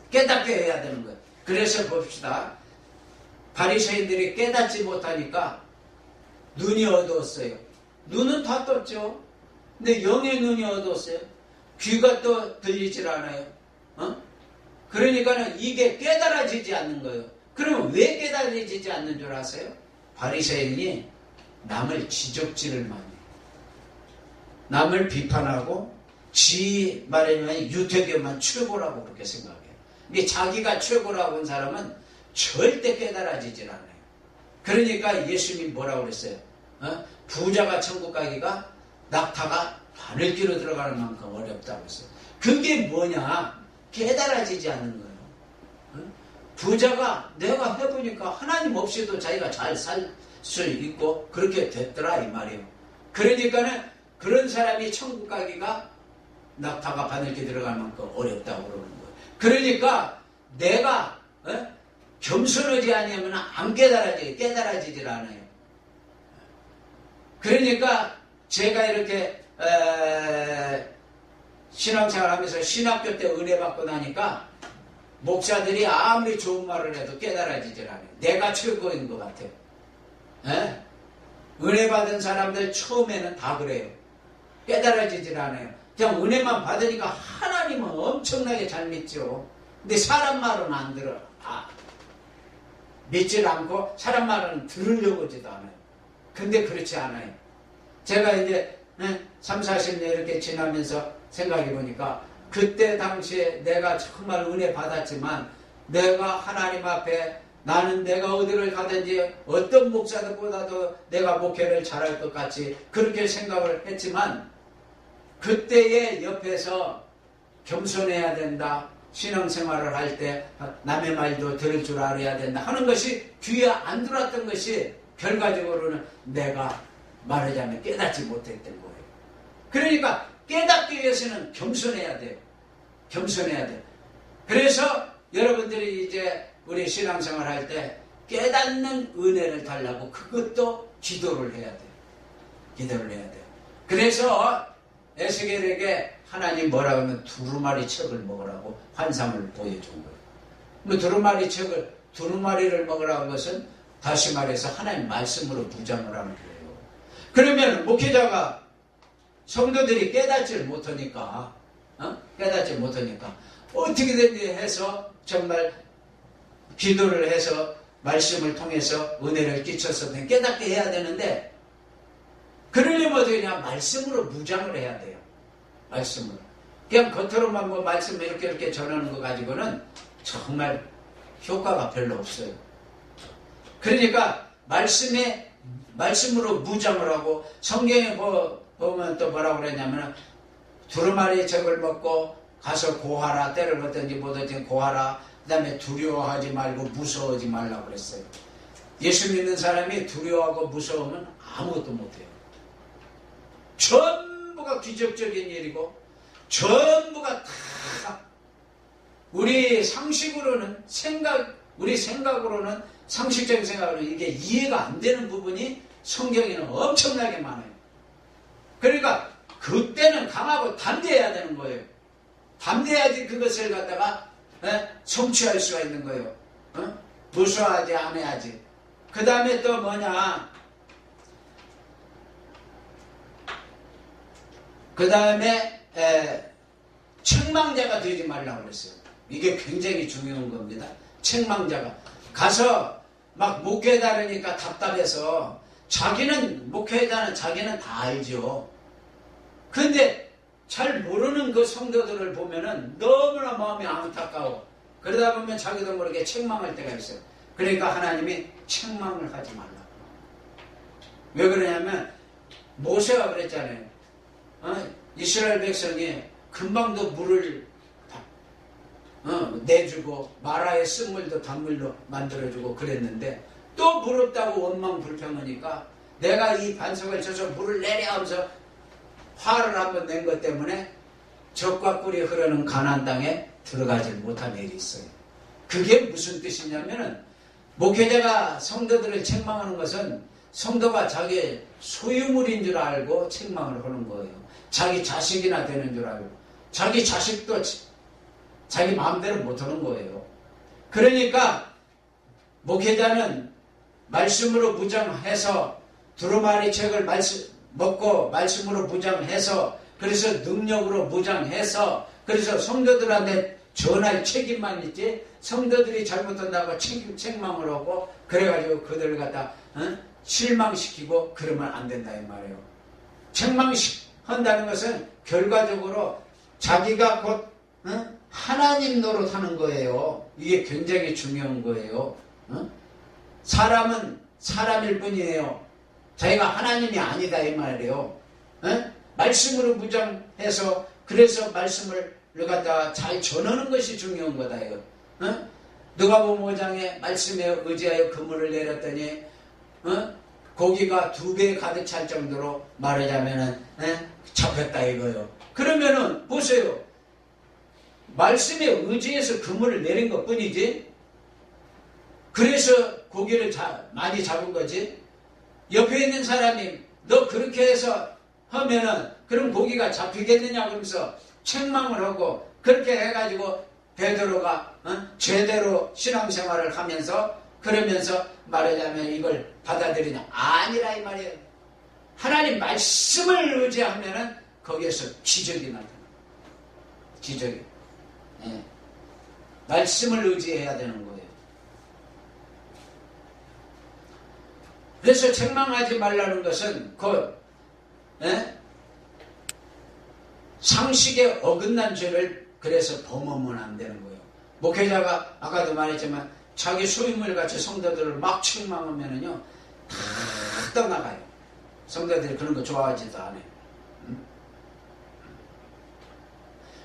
깨닫게 해야 되는 거예요. 그래서 봅시다. 바리새인들이 깨닫지 못하니까 눈이 어두웠어요. 눈은 다 떴죠. 근데 영의 눈이 어두웠어요. 귀가 또 들리질 않아요. 그러니까는 이게 깨달아지지 않는 거예요. 그러면 왜 깨달아지지 않는 줄 아세요? 바리새인이 남을 지적질을 많이 해요. 남을 비판하고 지 말하면 유태교만 최고라고 그렇게 생각해요. 근데 자기가 최고라고 한 사람은 절대 깨달아지질 않아요. 그러니까 예수님이 뭐라고 그랬어요? 부자가 천국 가기가 낙타가 바늘기로 들어가는 만큼 어렵다고 했어요. 그게 뭐냐? 깨달아지지 않는 거예요. 부자가 내가 해보니까 하나님 없이도 자기가 잘 살 수 있고 그렇게 됐더라 이 말이에요. 그러니까는 그런 사람이 천국 가기가 낙타가 바늘기 들어갈 만큼 어렵다고 그러는 거예요. 그러니까 내가 겸손하지 아니하면 안 깨달아지질 않아요. 그러니까 제가 이렇게 신앙생활 하면서 신학교 때 은혜 받고 나니까 목사들이 아무리 좋은 말을 해도 깨달아지질 않아요. 내가 최고인 것 같아요. 은혜 받은 사람들 처음에는 다 그래요. 깨달아지질 않아요. 그냥 은혜만 받으니까 하나님은 엄청나게 잘 믿죠. 근데 사람 말은 안 들어. 믿질 않고 사람 말은 들으려고 하지도 않아요. 근데 그렇지 않아요. 제가 이제 3, 40년 이렇게 지나면서 생각해 보니까 그때 당시에 내가 정말 은혜 받았지만 내가 하나님 앞에 나는 내가 어디를 가든지 어떤 목사들보다도 내가 목회를 잘할 것 같이 그렇게 생각을 했지만 그때의 옆에서 겸손해야 된다. 신앙생활을 할 때 남의 말도 들을 줄 알아야 된다 하는 것이 귀에 안 들어왔던 것이 결과적으로는 내가 말하자면 깨닫지 못했던 거예요. 그러니까 깨닫기 위해서는 겸손해야 돼요. 겸손해야 돼요. 그래서 여러분들이 이제 우리 신앙생활 할 때 깨닫는 은혜를 달라고 그것도 기도를 해야 돼요. 기도를 해야 돼요. 그래서 에스겔에게 하나님 뭐라고 하면 두루마리 척을 먹으라고 환상을 보여준 거예요. 뭐 두루마리를 먹으라는 것은 다시 말해서 하나님 말씀으로 무장을 하는 거예요. 그러면 목회자가 성도들이 깨닫지를 못하니까 어떻게든지 해서 정말 기도를 해서 말씀을 통해서 은혜를 끼쳐서 깨닫게 해야 되는데 그러려면 어떻게 그냥 말씀으로 무장을 해야 돼요. 말씀으로. 그냥 겉으로만 뭐 말씀 이렇게 전하는 거 가지고는 정말 효과가 별로 없어요. 그러니까 말씀으로 무장을 하고 성경에 보면 또 뭐라고 그랬냐면 두루마리 젖을 먹고 가서 고하라. 때를 얻든지 못 얻든지 고하라. 그 다음에 두려워하지 말고 무서워하지 말라고 그랬어요. 예수 믿는 사람이 두려워하고 무서우면 아무것도 못해요. 전부가 기적적인 일이고 전부가 다 우리 상식으로는 우리 생각으로는 상식적인 생각으로는 이게 이해가 안 되는 부분이 성경에는 엄청나게 많아요. 그러니까 그때는 강하고 담대해야 되는 거예요. 담대해야지 그것을 갖다가 성취할 수가 있는 거예요. 무서워하지 않아야지. 그 다음에 또 뭐냐? 그 다음에 책망자가 되지 말라고 그랬어요. 이게 굉장히 중요한 겁니다. 책망자가 가서 막 목회자라니까 답답해서 목회자는 자기는 다 알죠. 근데 잘 모르는 그 성도들을 보면은 너무나 마음이 안타까워. 그러다 보면 자기도 모르게 책망할 때가 있어요. 그러니까 하나님이 책망을 하지 말라고. 왜 그러냐면 모세가 그랬잖아요. 이스라엘 백성이 금방도 물을 내주고 마라의 쓴물도 단물로 만들어주고 그랬는데 또 물 없다고 원망 불평하니까 내가 이 반석을 쳐서 물을 내려 하면서 화를 한번 낸 것 때문에 젖과 꿀이 흐르는 가나안 땅에 들어가지 못한 일이 있어요. 그게 무슨 뜻이냐면은 목회자가 성도들을 책망하는 것은 성도가 자기 소유물인 줄 알고 책망을 하는 거예요. 자기 자식이나 되는 줄 알고 자기 자식도 자기 마음대로 못하는 거예요. 그러니까 목회자는 말씀으로 무장해서 두루마리 책을 먹고 말씀으로 무장해서 그래서 능력으로 무장해서 그래서 성도들한테 전할 책임만 있지 성도들이 잘못한다고 책망을 하고 그래가지고 그들을 갖다 실망시키고 그러면 안 된다 이 말이에요. 책망한다는 것은 결과적으로 자기가 곧 하나님 노릇하는 거예요. 이게 굉장히 중요한 거예요. 사람은 사람일 뿐이에요. 자기가 하나님이 아니다 이 말이에요. 말씀으로 무장해서 그래서 말씀을 갖다 잘 전하는 것이 중요한 거다 이거. 누가복음 5장에 말씀에 의지하여 그물을 내렸더니 고기가 2배 가득 찰 정도로 말하자면은 잡혔다 이거요. 그러면은 보세요. 말씀에 의지해서 그물을 내린 것 뿐이지. 그래서 고기를 많이 잡은 거지. 옆에 있는 사람이 너 그렇게 해서 하면은 그럼 고기가 잡히겠느냐 그러면서 책망을 하고 그렇게 해가지고 베드로가 제대로 신앙생활을 하면서 그러면서 말하자면 이걸 받아들이냐 아니라 이 말이에요. 하나님 말씀을 의지하면은 거기에서 기적이 나타나. 기적이. 말씀을 의지해야 되는 거예요. 그래서 책망하지 말라는 것은 곧 상식에 어긋난 죄를 그래서 범하면 안 되는 거예요. 목회자가 아까도 말했지만 자기 소유물 같이 성도들을 막 책망하면은요 다 떠나가요. 성도들이 그런 거 좋아하지도 않아요.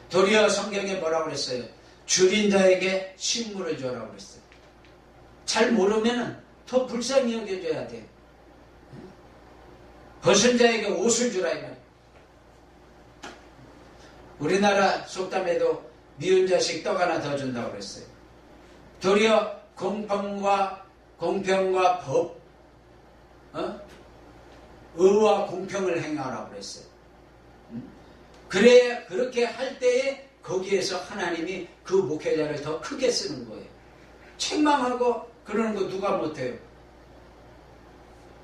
도리어 성경에 뭐라고 그랬어요? 줄인 자에게 식물을 주라고 그랬어요. 잘 모르면은 더 불쌍히 여겨줘야 돼요. 벗은 자에게 옷을 주라 이 말이에요. 우리나라 속담에도 미운 자식 떡 하나 더 준다고 그랬어요. 도리어 공평과 법, 의와 공평을 행하라고 그랬어요. 그래 그렇게 할 때에 거기에서 하나님이 그 목회자를 더 크게 쓰는 거예요. 책망하고 그러는 거 누가 못해요.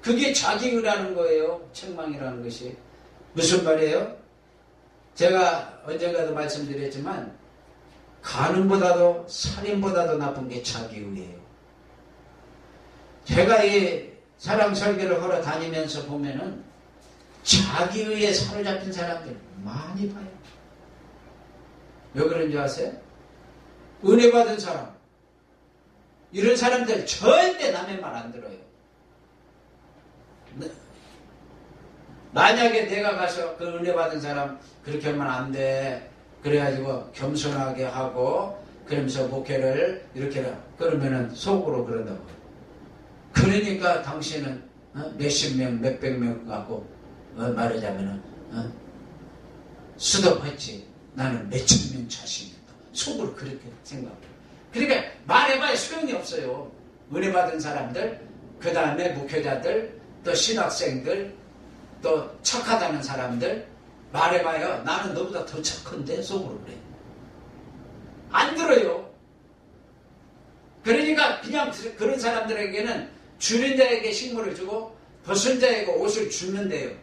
그게 자기의라는 거예요. 책망이라는 것이. 무슨 말이에요? 제가 언젠가도 말씀드렸지만 간음보다도 살인보다도 나쁜 게 자기의예요. 제가 이 사랑 설교를 하러 다니면서 보면은 자기의에 사로잡힌 사람들 많이 봐요. 왜 그런지 아세요? 은혜 받은 사람 이런 사람들 절대 남의 말 안 들어요. 만약에 내가 가서 그 은혜 받은 사람 그렇게 하면 안 돼. 그래가지고 겸손하게 하고 그러면서 목회를 이렇게 그러면은 속으로 그런다고. 그러니까 당신은 몇십 명, 몇백 명 갖고 말하자면은 수dob했지. 나는 몇천 명 자신이 있다. 속으로 그렇게 생각해요. 그러니까 말해봐야 소용이 없어요. 은혜 받은 사람들, 그 다음에 목회자들, 또 신학생들, 또 착하다는 사람들 말해봐요. 나는 너보다 더 착한데 속으로 그래. 안 들어요. 그러니까 그냥 그런 사람들에게는 줄인 자에게 식물을 주고 벗은 자에게 옷을 주는데요.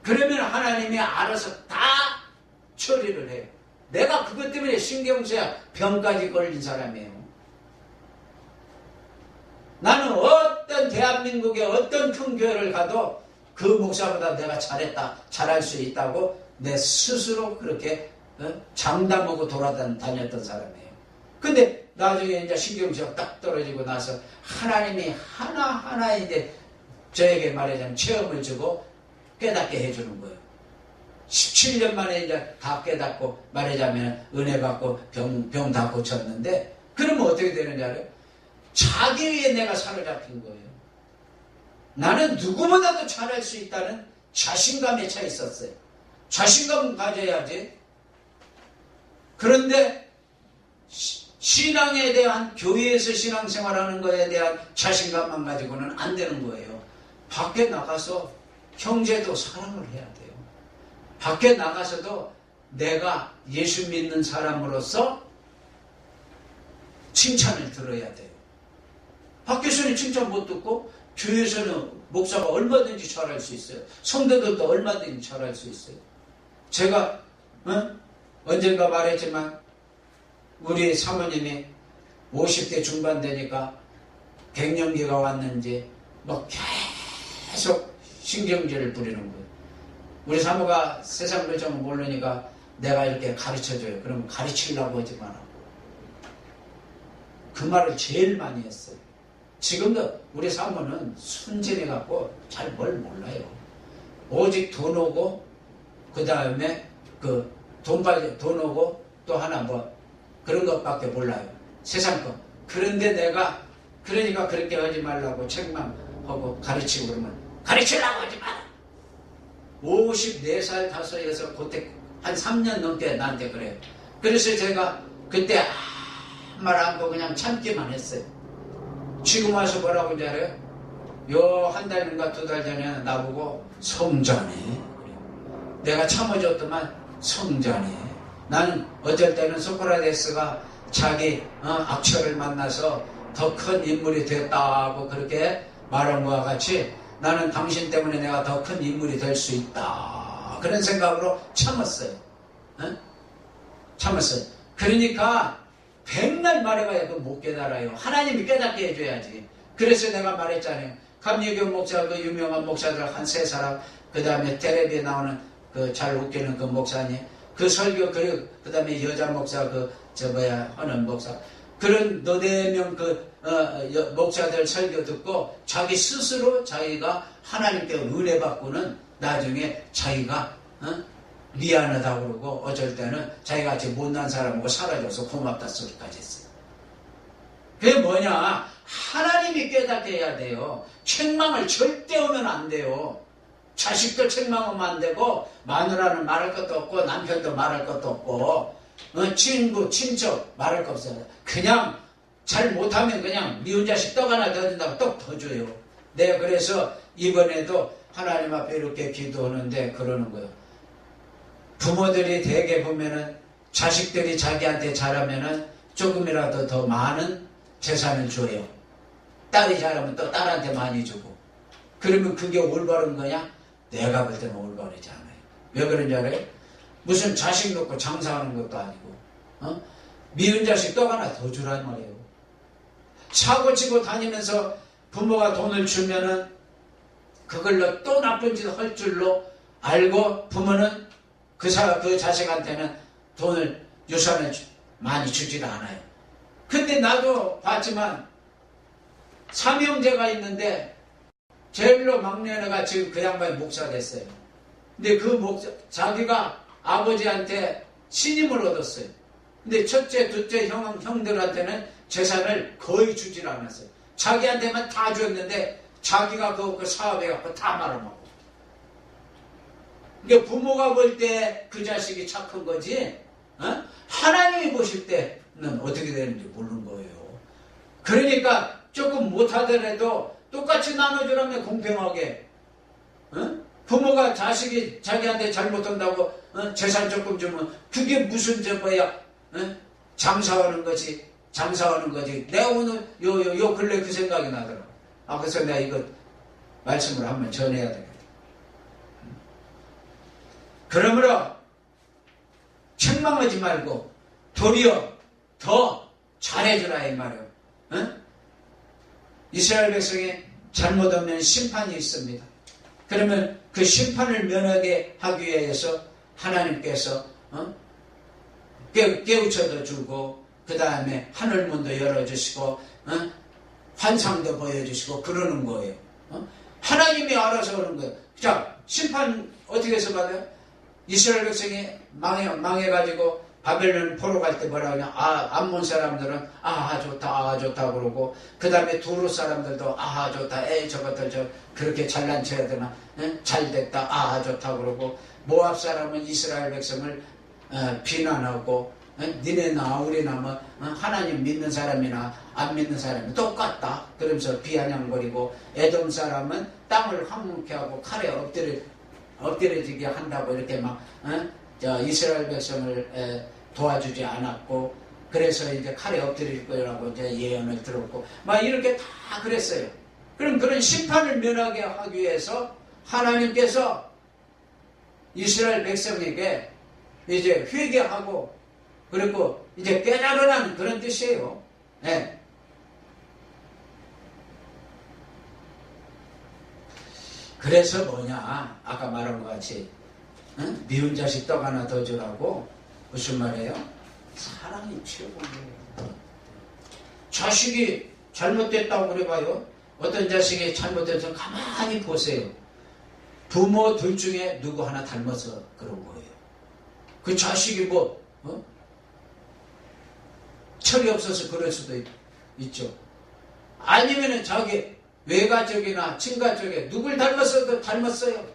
그러면 하나님이 알아서 다 처리를 해요. 내가 그것 때문에 신경쇠야 병까지 걸린 사람이에요. 나는 어떤 대한민국의 어떤 큰 교회를 가도 그 목사보다 내가 잘했다, 잘할 수 있다고 내 스스로 그렇게 장담하고 돌아다녔던 사람이에요. 근데 나중에 이제 신경쇠가 딱 떨어지고 나서 하나님이 하나하나 이제 저에게 말하자면 체험을 주고 깨닫게 해주는 거예요. 17년 만에 이제 다 깨닫고 말하자면 은혜 받고 병 다 고쳤는데 그러면 어떻게 되는지 알아요? 자기 위에 내가 사로잡힌 거예요. 나는 누구보다도 잘할 수 있다는 자신감에 차 있었어요. 자신감 가져야지. 그런데 신앙에 대한 교회에서 신앙생활하는 것에 대한 자신감만 가지고는 안 되는 거예요. 밖에 나가서 형제도 사랑을 해야 돼요. 밖에 나가서도 내가 예수 믿는 사람으로서 칭찬을 들어야 돼요. 밖에서는 칭찬 못 듣고 교회에서는 목사가 얼마든지 잘할 수 있어요. 성도들도 얼마든지 잘할 수 있어요. 제가 언젠가 말했지만 우리 사모님이 50대 중반 되니까 갱년기가 왔는지 뭐 계속 신경질을 부리는 거예요. 우리 사모가 세상을 좀 모르니까 내가 이렇게 가르쳐줘요. 그러면 가르치려고 하지 마라. 그 말을 제일 많이 했어요. 지금도 우리 사모는 순진해갖고 잘 뭘 몰라요. 오직 돈 오고 그 다음에 돈 오고 또 하나 뭐 그런 것밖에 몰라요. 세상 거. 그런데 내가 그러니까 그렇게 하지 말라고 책망하고 가르치고 그러면 가르치려고 하지 마라. 54살, 5에서 그때 한 3년 넘게 나한테 그래요. 그래서 제가 그때 아무 말 안 하고 그냥 참기만 했어요. 지금 와서 뭐라고 하는지 알아요? 요 한 달인가 2달 전에 나보고 성자네. 내가 참아줬더만 성자네. 나는 어쩔 때는 소크라테스가 자기 악처를 만나서 더 큰 인물이 됐다고 그렇게 말한 것과 같이 나는 당신 때문에 내가 더 큰 인물이 될 수 있다. 그런 생각으로 참았어요. 참았어요. 그러니까 백날 말해봐야 못 깨달아요. 하나님이 깨닫게 해줘야지. 그래서 내가 말했잖아요. 감리교 목사, 그 유명한 목사들 한 3사람, 그 다음에 텔레비에 나오는 그 잘 웃기는 그 목사님, 그 설교, 그 다음에 여자 목사, 하는 목사, 그런 너네 명 목사들 설교 듣고 자기 스스로 자기가 하나님께 은혜 받고는 나중에 자기가, 미안하다고 그러고 어쩔 때는 자기같이 못난 사람하고 사라져서 고맙다 소리까지 했어요. 그게 뭐냐? 하나님이 깨닫게 해야 돼요. 책망을 절대 하면 안 돼요. 자식도 책망하면 안 되고 마누라는 말할 것도 없고 남편도 말할 것도 없고 친구, 친척 말할 거 없어요. 그냥 잘 못하면 그냥 미운 자식 떡 하나 더 준다고 떡 더 줘요. 내가 그래서 이번에도 하나님 앞에 이렇게 기도하는데 그러는 거예요. 부모들이 대개 보면은 자식들이 자기한테 잘하면은 조금이라도 더 많은 재산을 줘요. 딸이 잘하면 또 딸한테 많이 주고. 그러면 그게 올바른 거냐? 내가 볼 때는 올바르지 않아요. 왜 그런지 알아요? 무슨 자식 놓고 장사하는 것도 아니고, 미운 자식 떡 하나 더 주란 말이에요. 사고 치고 다니면서 부모가 돈을 주면은 그걸로 또 나쁜 짓 할 줄로 알고 부모는 그 자식한테는 돈을, 유산을 많이 주지도 않아요. 근데 나도 봤지만, 3형제가 있는데, 제일로 막내가 지금 그 양반이 목사 됐어요. 근데 그 자기가 아버지한테 신임을 얻었어요. 근데 첫째, 둘째 형들한테는 재산을 거의 주질 않았어요. 자기한테만 다 줬는데, 자기가 그 사업해갖고 다 말아먹고. 그러니까 부모가 볼 때 그 자식이 착한 거지, 하나님이 보실 때는 어떻게 되는지 모르는 거예요. 그러니까 조금 못하더라도 똑같이 나눠주라면 공평하게. 부모가 자식이 자기한테 잘못한다고 재산 조금 주면 그게 무슨 장사하는 거지. 내가 오늘 요 근래 그 생각이 나더라고. 그래서 내가 이거 말씀을 한번 전해야 되겠다. 그러므로 책망하지 말고 도리어 더 잘해주라 이 말이에요. 이스라엘 백성이 잘못하면 심판이 있습니다. 그러면 그 심판을 면하게 하기 위해서 하나님께서 깨우쳐도 주고 그 다음에 하늘문도 열어주시고 환상도 보여주시고 그러는 거예요. 하나님이 알아서 하는 거예요. 자, 심판 어떻게 해서 받아요? 이스라엘 백성이 망해가지고 바벨론 포로 갈 때 뭐라 그러냐. 암몬 사람들은 좋다 그러고, 그 다음에 두루 사람들도 좋다, 저것들 그렇게 잘난 체해야 되나, 잘 됐다, 좋다 그러고, 모압 사람은 이스라엘 백성을 비난하고, 니네나 우리나 뭐 하나님 믿는 사람이나 안 믿는 사람이 똑같다 그러면서 비아냥거리고, 에돔 사람은 땅을 황무케 하고 칼에 엎드려지게 한다고 이렇게 막 이스라엘 백성을 도와주지 않았고, 그래서 이제 칼에 엎드릴 거라고 이제 예언을 들었고, 막 이렇게 다 그랬어요. 그럼 그런 심판을 면하게 하기 위해서 하나님께서 이스라엘 백성에게 이제 회개하고, 그리고 이제 깨달으라는 그런 뜻이에요. 네. 그래서 뭐냐, 아까 말한 것 같이 미운 자식 떡 하나 더 주라고. 무슨 말이에요? 사랑이 최고예요. 자식이 잘못됐다고 그래봐요. 어떤 자식이 잘못돼서 가만히 보세요. 부모 둘 중에 누구 하나 닮아서 그런 거예요. 그 자식이 철이 없어서 그럴 수도 있죠. 아니면은 자기 외가 쪽이나 친가 쪽에 누굴 닮았어도 닮았어요.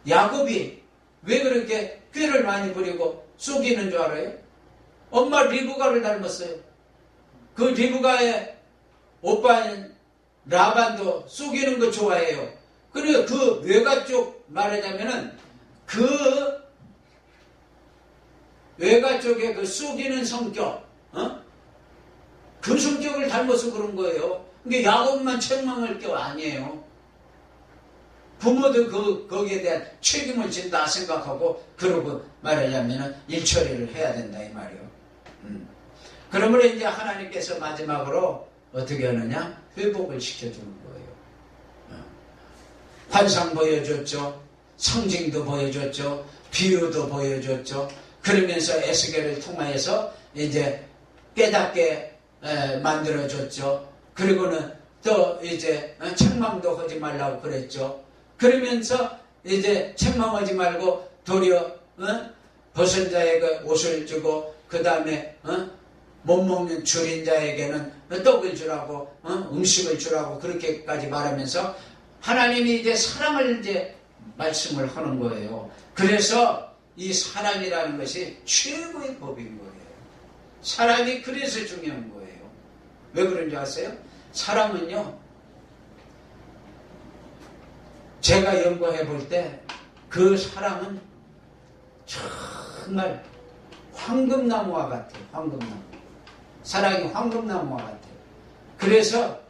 야곱이 왜 그렇게 꾀를 많이 부리고 속이는 줄 알아요? 엄마 리브가를 닮았어요. 그 리브가의 오빠인 라반도 속이는 거 좋아해요. 그리고 그 외가 쪽 말하자면은 그 외가 쪽에 그 속이는 성격, 그 성격을 닮아서 그런 거예요. 그러니까 야곱만 책망할 게 아니에요. 부모도 거기에 대한 책임을 진다 생각하고, 그러고 말하자면 일처리를 해야 된다 이 말이에요. 그러므로 이제 하나님께서 마지막으로 어떻게 하느냐? 회복을 시켜주는 거예요. 환상 보여줬죠. 상징도 보여줬죠. 비유도 보여줬죠. 그러면서 에스겔을 통하여서 이제 깨닫게 만들어줬죠. 그리고는 또 이제 책망도 하지 말라고 그랬죠. 그러면서 이제 책망하지 말고 도리어 벗은 자에게 옷을 주고, 그 다음에 못 먹는 줄인 자에게는 떡을 주라고, 음식을 주라고 그렇게까지 말하면서 하나님이 이제 사랑을 이제 말씀을 하는 거예요. 그래서 이 사랑이라는 것이 최고의 법인 거예요. 사랑이 그래서 중요한 거예요. 왜 그런지 아세요? 사랑은요, 제가 연구해 볼 때 그 사랑은 정말 황금나무와 같아요. 황금나무. 사랑이 황금나무와 같아요. 그래서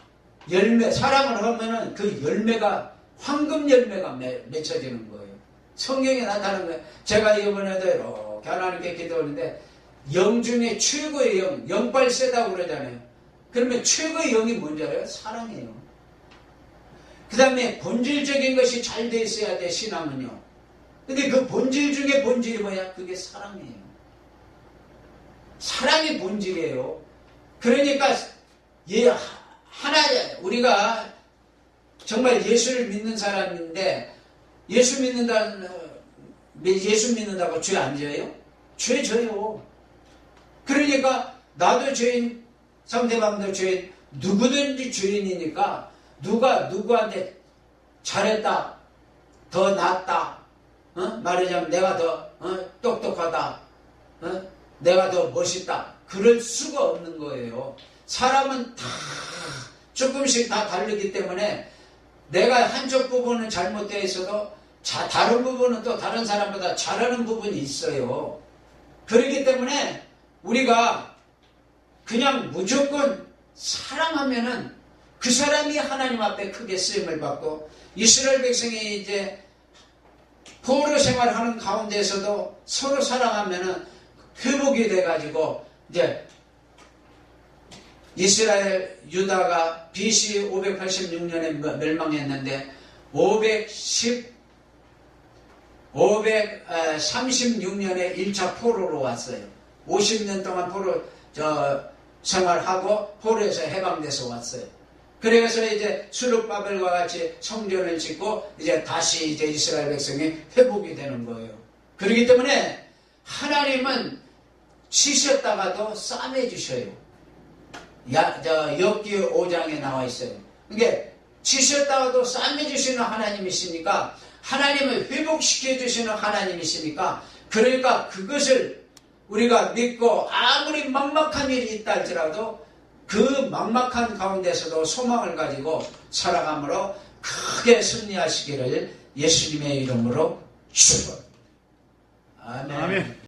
사랑을 하면은 그 열매가 황금 열매가 맺혀지는 거예요. 성경에 나타나는 거예요. 제가 이번에도 이렇게 하나님께 기도하는데, 영 중에 최고의 영빨 세다고 그러잖아요. 그러면 최고의 영이 뭔지 알아요? 사랑이에요. 그 다음에 본질적인 것이 잘 돼 있어야 돼, 신앙은요. 근데 그 본질 중에 본질이 뭐야? 그게 사랑이에요. 사랑이 본질이에요. 그러니까 우리가 정말 예수를 믿는 사람인데, 예수 믿는다고 죄 안 져요? 죄 져요. 그러니까 나도 죄인, 상대방도 죄인, 누구든지 죄인이니까 누가 누구한테 잘했다, 더 낫다, 말하자면 내가 더 똑똑하다, 내가 더 멋있다, 그럴 수가 없는 거예요. 사람은 다 조금씩 다 다르기 때문에 내가 한쪽 부분은 잘못되어 있어도 다른 부분은 또 다른 사람보다 잘하는 부분이 있어요. 그렇기 때문에 우리가 그냥 무조건 사랑하면은 그 사람이 하나님 앞에 크게 쓰임을 받고, 이스라엘 백성이 이제 포로 생활하는 가운데에서도 서로 사랑하면은 회복이 돼가지고, 이제 이스라엘 유다가 BC 586년에 멸망했는데 536년에 1차 포로로 왔어요. 50년 동안 포로 생활하고 포로에서 해방돼서 왔어요. 그래서 이제 수룹바벨과 같이 성전을 짓고 이제 다시 이제 이스라엘 백성이 회복이 되는 거예요. 그렇기 때문에 하나님은 치셨다가도 싸매 주셔요. 욥기 5장에 나와 있어요. 그러니까 치셨다가도 싸매 주시는 하나님이시니까, 하나님을 회복시켜 주시는 하나님이시니까, 그러니까 그것을 우리가 믿고 아무리 막막한 일이 있다 할지라도 그 막막한 가운데서도 소망을 가지고 살아감으로 크게 승리하시기를 예수님의 이름으로 축원합니다. 아멘.